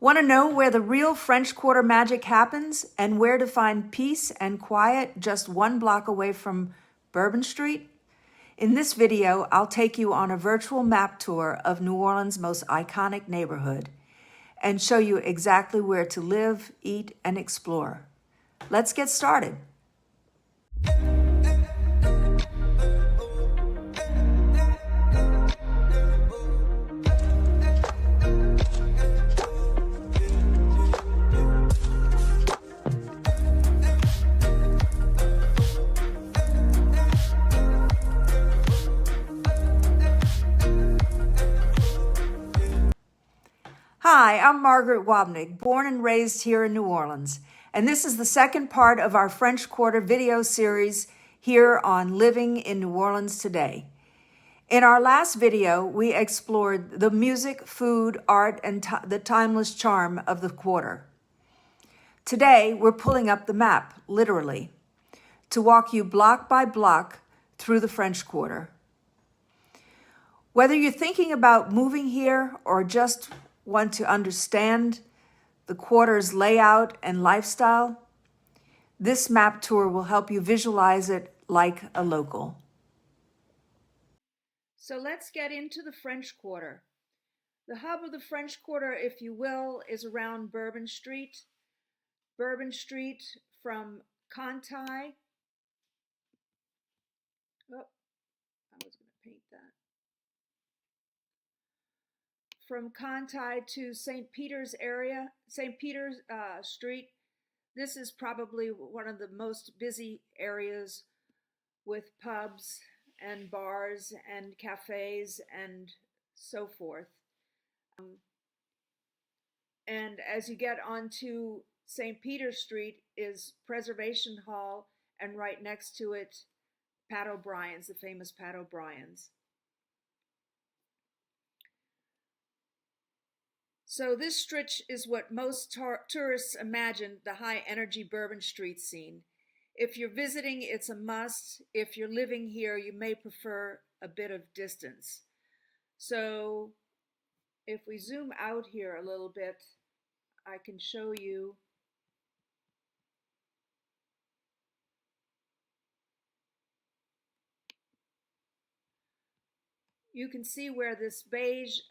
Want to know where the real French Quarter magic happens and where to find peace and quiet just 1 block away from Bourbon Street? In this video, I'll take you on a virtual map tour of New Orleans' most iconic neighborhood and show you exactly where to live, eat, and explore. Let's get started. Hi, I'm Margaret Wobnig, born and raised here in New Orleans, and this is the second part of our French Quarter video series here on Living in New Orleans Today. In our last video, we explored the music, food, art, and the timeless charm of the quarter. Today, we're pulling up the map, literally, to walk you block by block through the French Quarter. Whether you're thinking about moving here or just want to understand the quarter's layout and lifestyle, this map tour will help you visualize it like a local. So let's get into the French Quarter. The hub of the French Quarter, if you will, is around Bourbon Street. Bourbon Street from Conti. Oh, I was going to paint that. From Conti to St. Peter's area, St. Peter's Street. This is probably one of the most busy areas with pubs and bars and cafes and so forth. And as you get onto St. Peter's Street is Preservation Hall, and right next to it, Pat O'Brien's, the famous Pat O'Brien's. So this stretch is what most tourists imagine the high-energy Bourbon Street scene. If you're visiting, it's a must. If you're living here, you may prefer a bit of distance. So if we zoom out here a little bit, I can show you you can see where this beige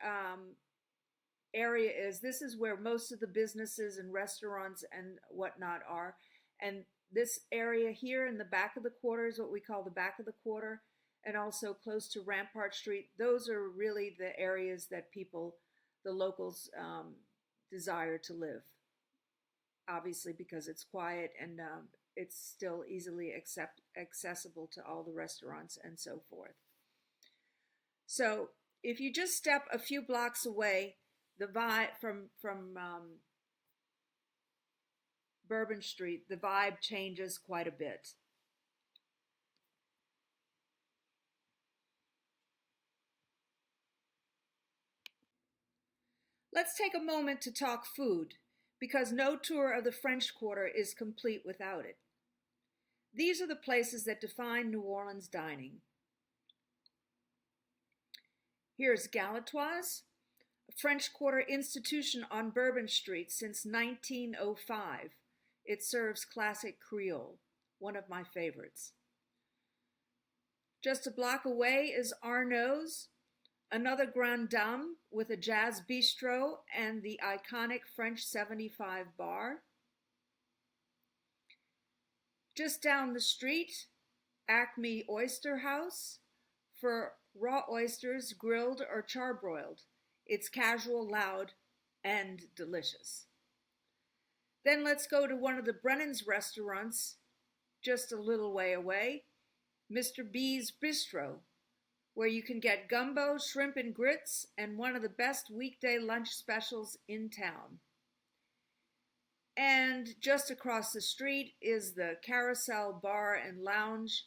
area is. This is where most of the businesses and restaurants and whatnot are. And this area here in the back of the quarter is what we call the back of the quarter, and also close to Rampart Street. Those are really the areas that people, the locals, desire to live. Obviously, because it's quiet and it's still easily accessible to all the restaurants and so forth. So if you just step a few blocks away, the vibe from Bourbon Street, the vibe changes quite a bit. Let's take a moment to talk food, because no tour of the French Quarter is complete without it. These are the places that define New Orleans dining. Here's Galatoire's, a French Quarter institution on Bourbon Street since 1905. It serves classic Creole, one of my favorites. Just a block away is Arnaud's, another grande dame with a jazz bistro and the iconic French 75 bar. Just down the street, Acme Oyster House for raw oysters, grilled or charbroiled. It's casual, loud, and delicious. Then let's go to one of the Brennan's restaurants, just a little way away, Mr. B's Bistro, where you can get gumbo, shrimp and grits, and one of the best weekday lunch specials in town. And just across the street is the Carousel Bar and Lounge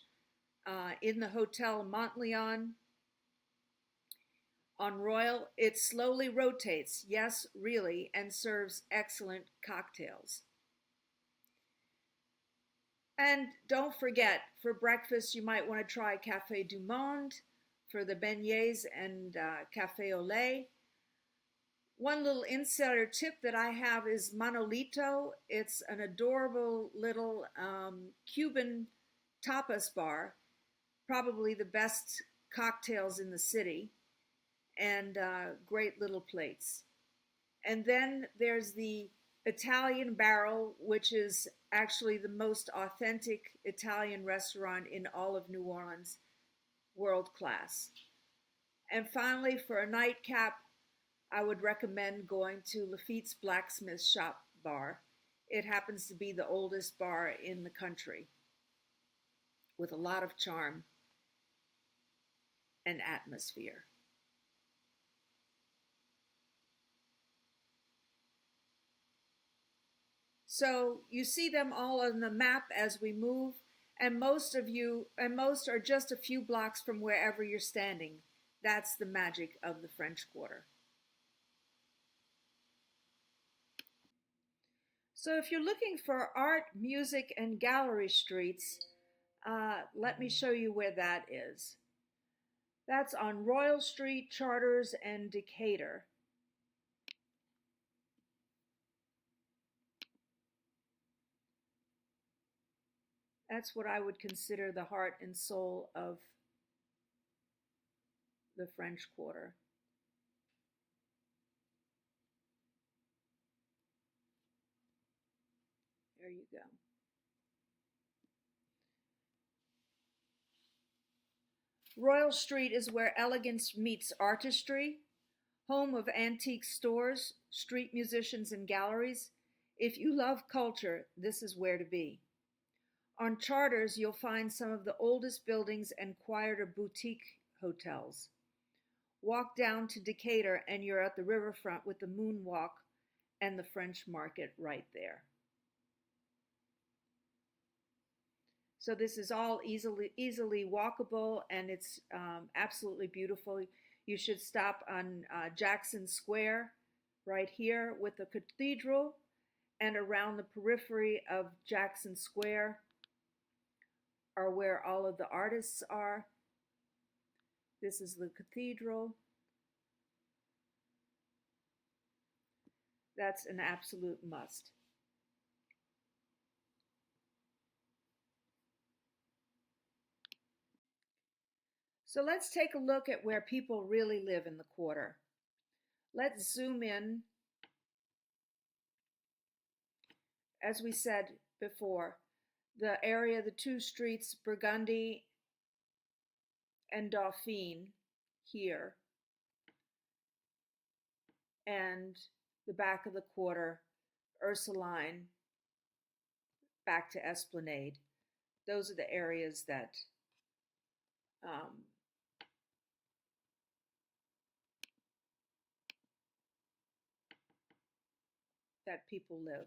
in the Hotel Montleon on Royal. It slowly rotates, yes, really, and serves excellent cocktails. And don't forget, for breakfast, you might want to try Café du Monde for the beignets and café au lait. One little insider tip that I have is Manolito. It's an adorable little Cuban tapas bar, probably the best cocktails in the city, and great little plates. And then there's the Italian Barrel, which is actually the most authentic Italian restaurant in all of New Orleans, world class. And finally, for a nightcap, I would recommend going to Lafitte's Blacksmith Shop Bar. It happens to be the oldest bar in the country with a lot of charm and atmosphere. So you see them all on the map as we move, and most are just a few blocks from wherever you're standing. That's the magic of the French Quarter. So if you're looking for art, music, and gallery streets, let me show you where that is. That's on Royal Street, Charters, and Decatur. That's what I would consider the heart and soul of the French Quarter. There you go. Royal Street is where elegance meets artistry, home of antique stores, street musicians, and galleries. If you love culture, this is where to be. On Charters, you'll find some of the oldest buildings and quieter boutique hotels. Walk down to Decatur and you're at the riverfront with the Moonwalk and the French Market right there. So this is all easily walkable, and it's absolutely beautiful. You should stop on Jackson Square right here with the cathedral, and around the periphery of Jackson Square are where all of the artists are. This is the cathedral. That's an absolute must. So let's take a look at where people really live in the quarter. Let's zoom in. As we said before, the area, the two streets, Burgundy and Dauphine here, and the back of the quarter, Ursuline, back to Esplanade. Those are the areas um, that people live.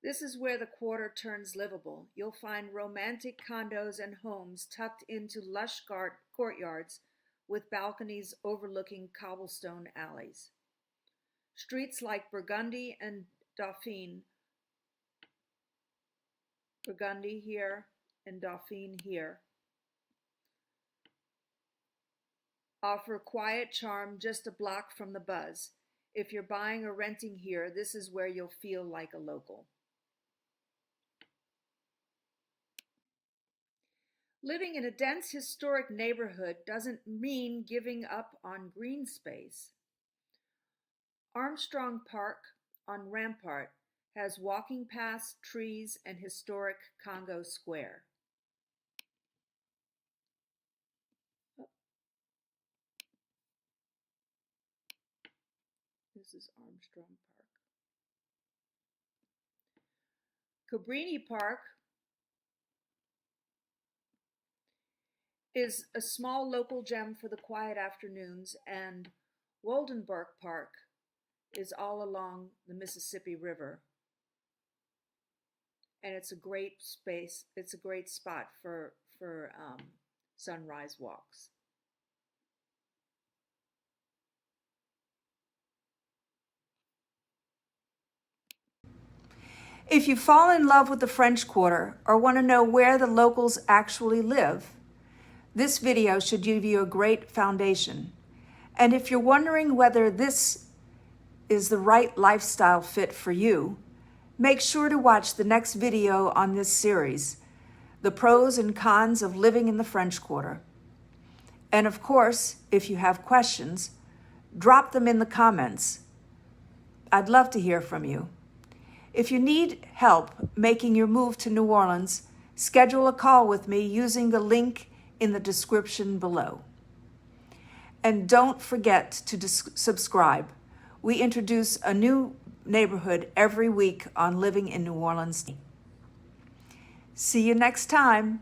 This is where the quarter turns livable. You'll find romantic condos and homes tucked into lush courtyards with balconies overlooking cobblestone alleys. Streets like Burgundy and Dauphine, Burgundy here and Dauphine here, offer quiet charm just a block from the buzz. If you're buying or renting here, this is where you'll feel like a local. Living in a dense historic neighborhood doesn't mean giving up on green space. Armstrong Park on Rampart has walking paths, trees, and historic Congo Square. Oh, this is Armstrong Park. Cabrini Park is a small local gem for the quiet afternoons, and Woldenberg Park is all along the Mississippi River. and it's a great space. It's a great spot for sunrise walks. If you fall in love with the French Quarter or want to know where the locals actually live, this video should give you a great foundation. And if you're wondering whether this is the right lifestyle fit for you, make sure to watch the next video on this series, The Pros and Cons of Living in the French Quarter. And of course, if you have questions, drop them in the comments. I'd love to hear from you. If you need help making your move to New Orleans, schedule a call with me using the link in the description below. And don't forget to subscribe. We introduce a new neighborhood every week on Living in New Orleans. See you next time.